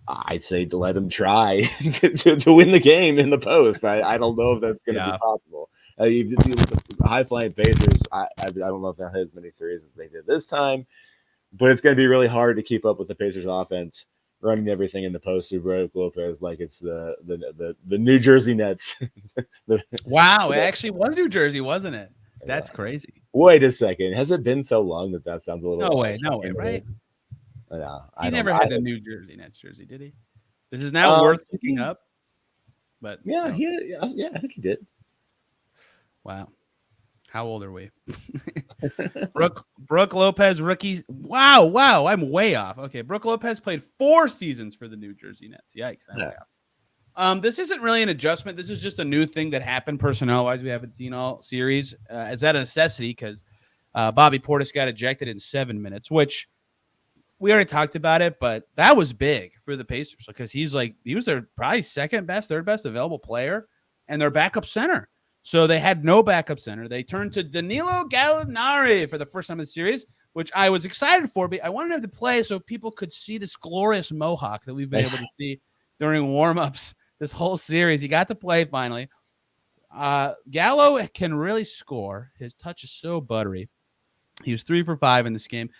S3: I'd say to let them try to win the game in the post. I don't know if that's going to be possible. High-flying Pacers, I don't know if they'll hit as many threes as they did this time, but it's going to be really hard to keep up with the Pacers offense running everything in the poster, Brook Lopez, like it's the New Jersey Nets.
S1: Wow, it actually was New Jersey, wasn't it? That's crazy.
S3: Wait a second. Has it been so long that sounds a little?
S1: No way, right?
S3: No,
S1: He never had the New Jersey Nets jersey, did he? This is now worth looking up. But
S3: yeah, I think he did.
S1: Wow. How old are we? Brook Lopez, rookies. Wow. I'm way off. Okay, Brook Lopez played 4 seasons for the New Jersey Nets. Yikes. I'm way off. This isn't really an adjustment. This is just a new thing that happened personnel-wise. We haven't seen all series. Is that a necessity? Because Bobby Portis got ejected in 7 minutes, which we already talked about it, but that was big for the Pacers because he was their probably second best, third best available player and their backup center. So they had no backup center. They turned to Danilo Gallinari for the first time in the series, which I was excited for. But I wanted him to play so people could see this glorious mohawk that we've been able to see during warmups this whole series. He got to play finally. Gallo can really score. His touch is so buttery. He was 3 for 5 in this game.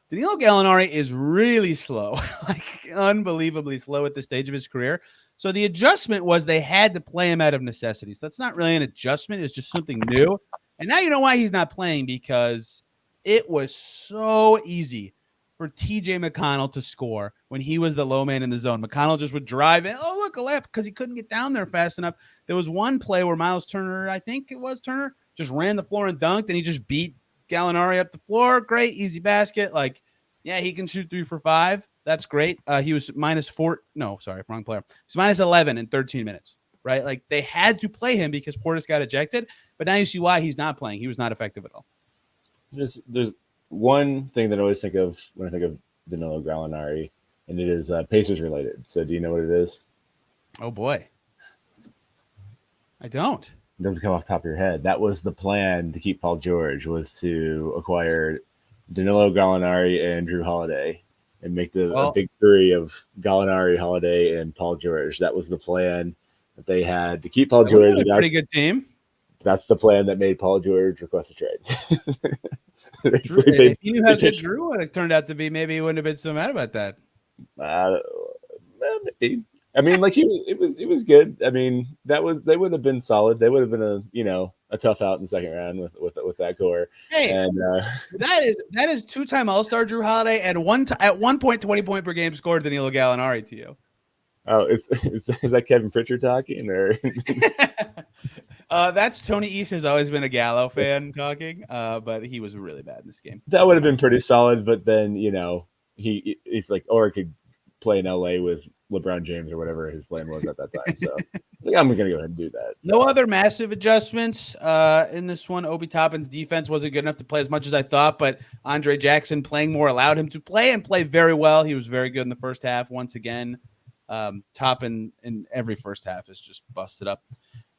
S1: Danilo Gallinari is really slow, like unbelievably slow at this stage of his career. So the adjustment was they had to play him out of necessity. So that's not really an adjustment. It's just something new. And now you know why he's not playing, because it was so easy for TJ McConnell to score when he was the low man in the zone. McConnell just would drive in. Oh, look, a lap, because he couldn't get down there fast enough. There was one play where Myles Turner, I think it was Turner, just ran the floor and dunked, and he just beat Gallinari up the floor. Great, easy basket. Like, yeah, he can shoot 3 for 5. That's great. He was -4. No, sorry, wrong player. He's -11 in 13 minutes, right? Like, they had to play him because Portis got ejected. But now you see why he's not playing. He was not effective at all.
S3: There's one thing that I always think of when I think of Danilo Gallinari, and it is Pacers related. So do you know what it is?
S1: Oh, boy. I don't.
S3: It doesn't come off the top of your head. That was the plan to keep Paul George, was to acquire Danilo Gallinari and Drew Holiday and make a big three of Gallinari, Holiday, and Paul George. That was the plan that they had to keep Paul George.
S1: A pretty good team.
S3: That's the plan that made Paul George request a trade.
S1: Drew, if you knew how good Drew would have turned out to be, maybe he wouldn't have been so mad about that.
S3: Maybe. I mean, like it was good. I mean, they would have been solid. They would have been a tough out in the second round with that core.
S1: Hey, and that is 2-time All-Star Drew Holiday and at one point 20 point per game scored Danilo Gallinari to you.
S3: Oh, is that Kevin Pritchard talking, or?
S1: That's Tony East has always been a Gallo fan talking, but he was really bad in this game.
S3: That would have been pretty solid, but then he's like, or I could play in LA with LeBron James or whatever his plan was at that time. So I think I'm going to go ahead and do that. So.
S1: No other massive adjustments in this one. Obi Toppin's defense wasn't good enough to play as much as I thought, but Andre Jackson playing more allowed him to play and play very well. He was very good in the first half. Once again, Toppin in every first half is just busted up.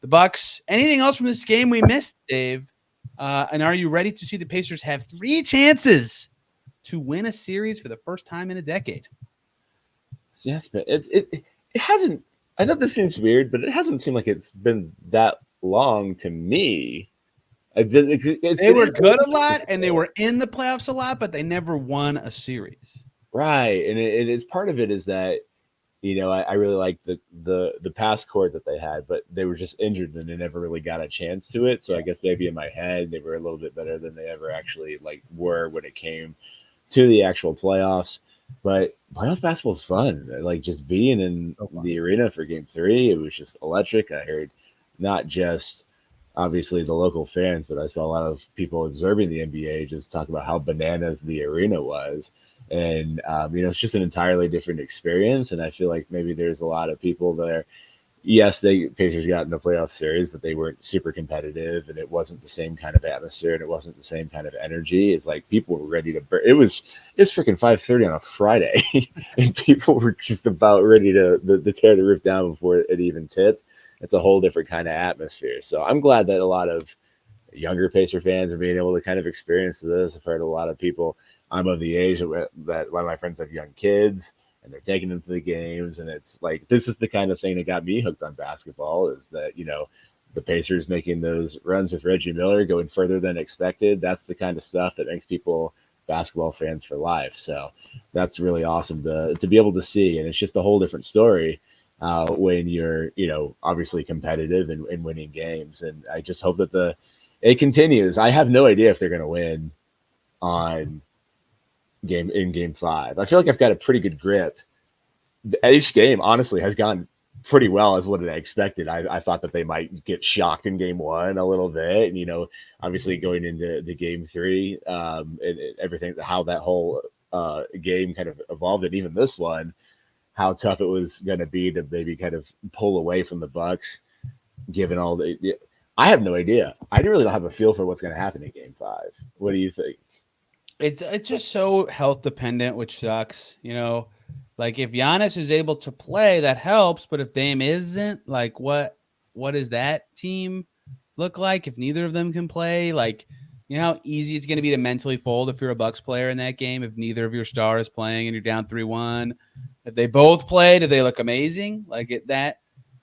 S1: The Bucks. Anything else from this game we missed, Dave? And are you ready to see the Pacers have 3 chances to win a series for the first time in a decade?
S3: Yes, but it hasn't. I know this seems weird, but it hasn't seemed like it's been that long to me.
S1: They were good a lot, and they were in the playoffs a lot, but they never won a series.
S3: Right, and it's part of it is that I really like the past court that they had, but they were just injured and they never really got a chance to it. So I guess maybe in my head they were a little bit better than they ever actually were when it came to the actual playoffs. But playoff basketball is fun. Like, just being in the arena for Game 3, it was just electric. I heard not just obviously the local fans, but I saw a lot of people observing the NBA just talk about how bananas the arena was. And, it's just an entirely different experience. And I feel like maybe there's a lot of people there. Yes, Pacers got in the playoff series, but they weren't super competitive, and it wasn't the same kind of atmosphere, and it wasn't the same kind of energy. It's like people were ready to burn. It's freaking 5:30 on a Friday, and people were just about ready to tear the roof down before it even tipped. It's a whole different kind of atmosphere. So I'm glad that a lot of younger Pacer fans are being able to kind of experience this. I've heard a lot of people. I'm of the age that a lot of my friends have young kids, and they're taking them to the games. And it's like, this is the kind of thing that got me hooked on basketball, is that, the Pacers making those runs with Reggie Miller, going further than expected. That's the kind of stuff that makes people basketball fans for life. So that's really awesome to be able to see. And it's just a whole different story when you're, obviously competitive and winning games. And I just hope that it continues. I have no idea if they're going to win on game 5. I feel like I've got a pretty good grip. Each game, honestly, has gone pretty well as what I expected. I thought that they might get shocked in game 1 a little bit, and obviously going into the game 3, and everything, how that whole game kind of evolved, and even this one, how tough it was going to be to maybe kind of pull away from the Bucks, given all I have no idea. I really don't have a feel for what's going to happen in game 5. What do you think?
S1: It's just so health dependent, which sucks. Like if Giannis is able to play, that helps. But if Dame isn't, like what does that team look like if neither of them can play? Like, how easy it's going to be to mentally fold if you're a Bucks player in that game if neither of your stars is playing and you're down 3-1. If they both play, do they look amazing? Like that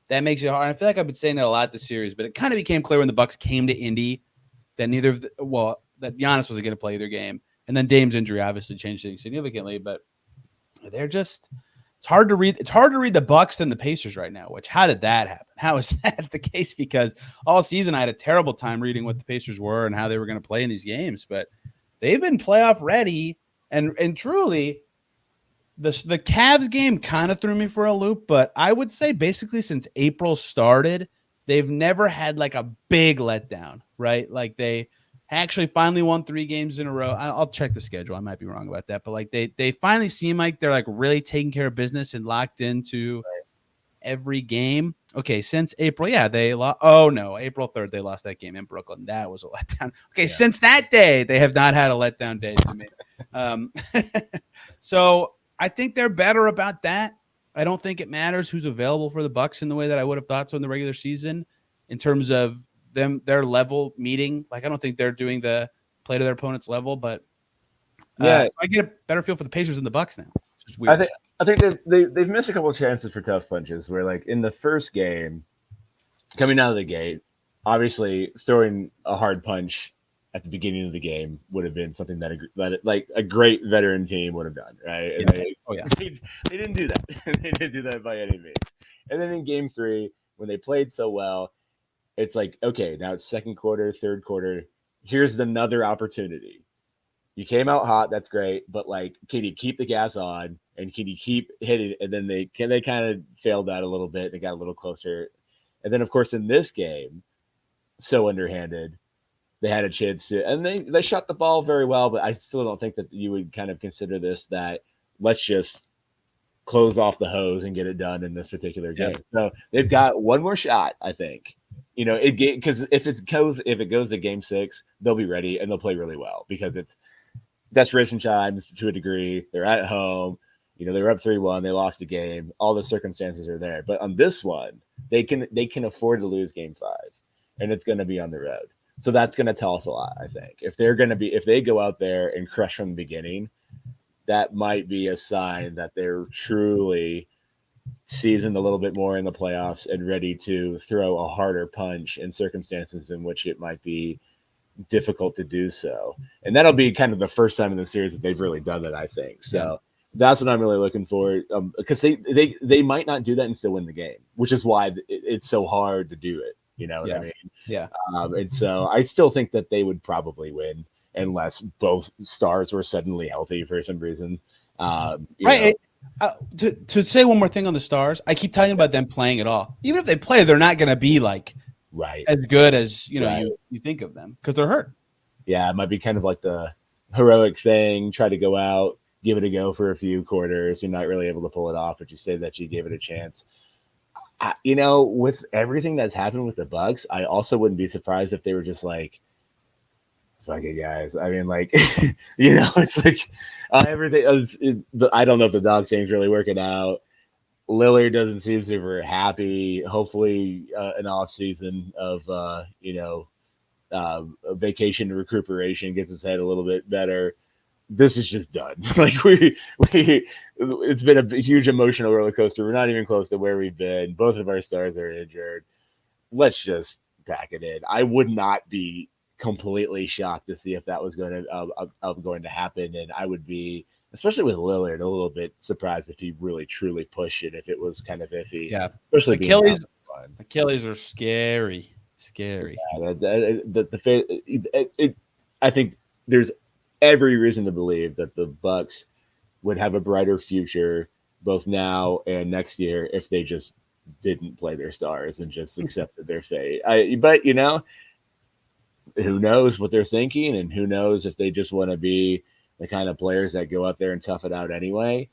S1: makes it hard. I feel like I've been saying that a lot this series, but it kind of became clear when the Bucks came to Indy that that Giannis wasn't going to play either game. And then Dame's injury obviously changed things significantly, but it's hard to read. It's hard to read the Bucks than the Pacers right now, how did that happen? How is that the case? Because all season I had a terrible time reading what the Pacers were and how they were going to play in these games, but they've been playoff ready and truly the Cavs game kind of threw me for a loop, but I would say basically since April started, they've never had like a big letdown, right? Like they actually finally won 3 games in a row. I'll check the schedule. I might be wrong about that, but like they finally seem like they're like really taking care of business and locked into every game. Okay, since April, they lost. Oh no, April 3rd they lost that game in Brooklyn. That was a letdown. Okay, since that day they have not had a letdown day to me. So I think they're better about that. I don't think it matters who's available for the Bucks in the way that I would have thought so in the regular season in terms of their level meeting. Like I don't think they're doing the play to their opponent's level, but I get a better feel for the Pacers than the Bucks now. It's just weird.
S3: I think they've missed a couple of chances for tough punches where, like in the first game, coming out of the gate, obviously throwing a hard punch at the beginning of the game would have been something that like a great veteran team would have done, right? And they didn't do that. They didn't do that by any means. And then in game 3, when they played so well, it's like, okay, now it's second quarter, third quarter. Here's another opportunity. You came out hot, that's great, but like, can you keep the gas on and can you keep hitting? And then they kind of failed that a little bit. They got a little closer, and then of course in this game, so underhanded, they had a chance to, and they shot the ball very well. But I still don't think that you would kind of consider this that let's just close off the hose and get it done in this particular game. So they've got one more shot, I think. Because if it goes to game 6, they'll be ready and they'll play really well because it's desperation times to a degree. They're at home. They were up 3-1. They lost a game. All the circumstances are there. But on this one, they can afford to lose game 5, and it's going to be on the road. So that's going to tell us a lot, I think. If they go out there and crush from the beginning, that might be a sign that they're truly seasoned a little bit more in the playoffs and ready to throw a harder punch in circumstances in which it might be difficult to do so. And that'll be kind of the first time in the series that they've really done that, I think. So that's what I'm really looking for, because they might not do that and still win the game, which is why it's so hard to do it. You know what I mean?
S1: Yeah.
S3: And so I still think that they would probably win unless both stars were suddenly healthy for some reason.
S1: Right. To say one more thing on the Stars, I keep talking about them playing at all. Even if they play, they're not going to be like as good as you think of them because they're hurt.
S3: Yeah, it might be kind of like the heroic thing. Try to go out, give it a go for a few quarters. You're not really able to pull it off, but you say that you gave it a chance. With everything that's happened with the Bucks, I also wouldn't be surprised if they were just like, fuck it, guys. I mean, like, it's like everything. I don't know if the dog thing's really working out. Lillard doesn't seem super happy. Hopefully, an off season of a vacation and recuperation gets his head a little bit better. This is just done. Like it's been a huge emotional roller coaster. We're not even close to where we've been. Both of our stars are injured. Let's just pack it in. I would not be completely shocked to see if that was going to happen, and I would be, especially with Lillard, a little bit surprised if he really truly pushed it, if it was kind of iffy.
S1: Yeah,
S3: especially
S1: Achilles are scary.
S3: I think there's every reason to believe that the Bucks would have a brighter future both now and next year if they just didn't play their stars and just accepted their fate. But who knows what they're thinking, and who knows if they just want to be the kind of players that go out there and tough it out anyway.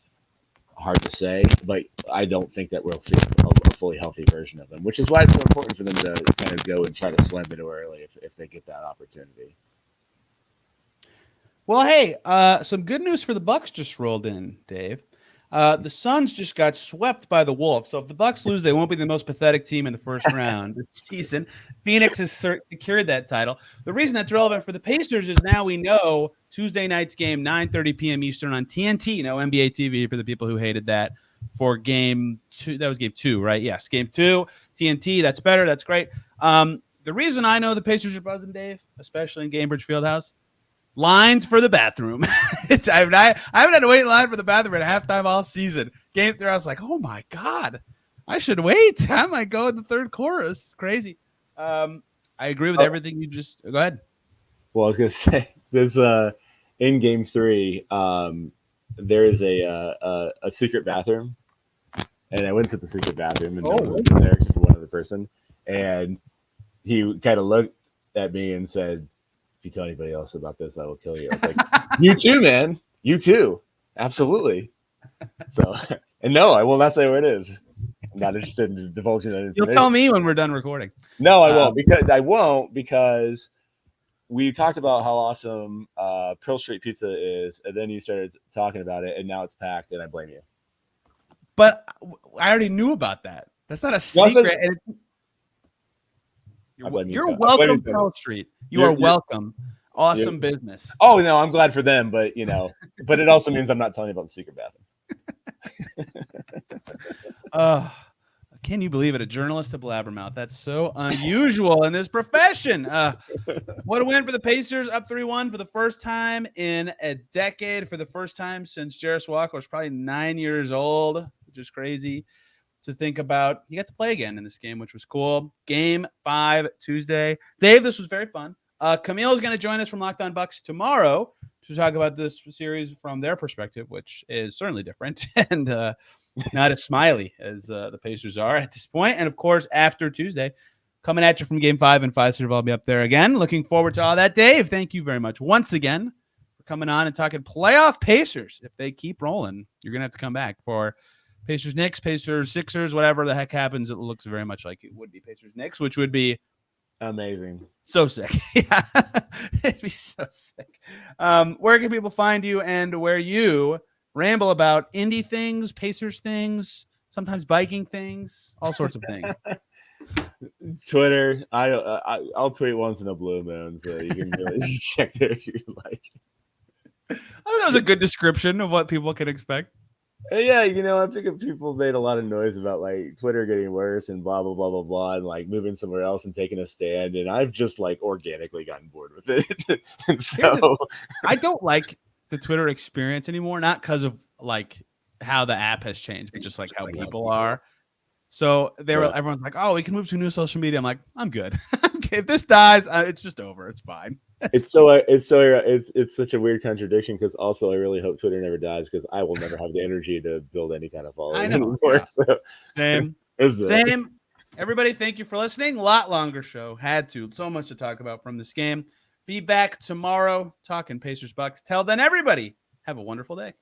S3: Hard to say, but I don't think that we'll see a fully healthy version of them, which is why it's so important for them to kind of go and try to slam it early if they get that opportunity.
S1: Well, hey, some good news for the Bucks just rolled in, Dave. The Suns just got swept by the Wolves. So if the Bucks lose, they won't be the most pathetic team in the first round this season. Phoenix has secured that title. The reason that's relevant for the Pacers is now we know Tuesday night's game, 9:30 p.m. Eastern on TNT, NBA TV for the people who hated that, for game 2. That was game 2, right? Yes, game 2, TNT. That's better. That's great. The reason I know the Pacers are buzzing, Dave, especially in Gainbridge Fieldhouse, lines for the bathroom. I haven't had to wait in line for the bathroom at halftime all season. Game 3, I was like, oh my God, I should wait. I might go in the third quarter. This is crazy. I agree with everything you just. Go ahead.
S3: Well, I was gonna say there's in game 3, there is a secret bathroom, and I went to the secret bathroom and no one was in there except for one other person, and he kind of looked at me and said, "If you tell anybody else about this, I will kill you." I was like, "You too, man. You too. Absolutely." So, and no, I will not say where it is. I'm not interested in divulging that information.
S1: You'll tell me when we're done recording.
S3: No, I won't because we talked about how awesome Pearl Street Pizza is, and then you started talking about it, and now it's packed, and I blame you.
S1: But I already knew about that. That's not a secret. You're welcome, Pearl Street. You are welcome. Awesome business.
S3: Oh, no, I'm glad for them, but, but it also means I'm not telling you about the secret bathroom.
S1: Can you believe it? A journalist, a blabbermouth. That's so unusual in this profession. What a win for the Pacers, up 3-1 for the first time in a decade, for the first time since Jarris Walker was probably 9 years old, which is crazy to think about. He got to play again in this game, which was cool. Game 5 Tuesday. Dave, this was very fun. Camille is going to join us from Locked On Bucks tomorrow to talk about this series from their perspective, which is certainly different and not as smiley as the Pacers are at this point. And, of course, after Tuesday, coming at you from Game 5 and Fiserv, I'll be up there again. Looking forward to all that. Dave, thank you very much once again for coming on and talking playoff Pacers. If they keep rolling, you're going to have to come back for Pacers Knicks, Pacers Sixers, whatever the heck happens. It looks very much like it would be Pacers Knicks, which would be
S3: amazing.
S1: So sick. Yeah, it'd be so sick. Where can people find you and where you ramble about indie things, Pacers things, sometimes biking things, all sorts of things?
S3: Twitter. I'll tweet once in a blue moon, so you can really check there if you like.
S1: I think that was a good description of what people can expect.
S3: Yeah, I think people made a lot of noise about like Twitter getting worse and blah blah blah blah blah, and like moving somewhere else and taking a stand, and I've just like organically gotten bored with it. And so
S1: I don't like the Twitter experience anymore, not because of like how the app has changed, but just like how people are. So everyone's like, "Oh, we can move to new social media." I'm like, "I'm good. If this dies, it's just over. It's fine."
S3: It's such a weird contradiction because also I really hope Twitter never dies because I will never have the energy to build any kind of following anymore. Yeah. So.
S1: Same. Everybody, thank you for listening. A lot longer show. Had to. So much to talk about from this game. Be back tomorrow talking Pacers Bucks. Till then, everybody, have a wonderful day.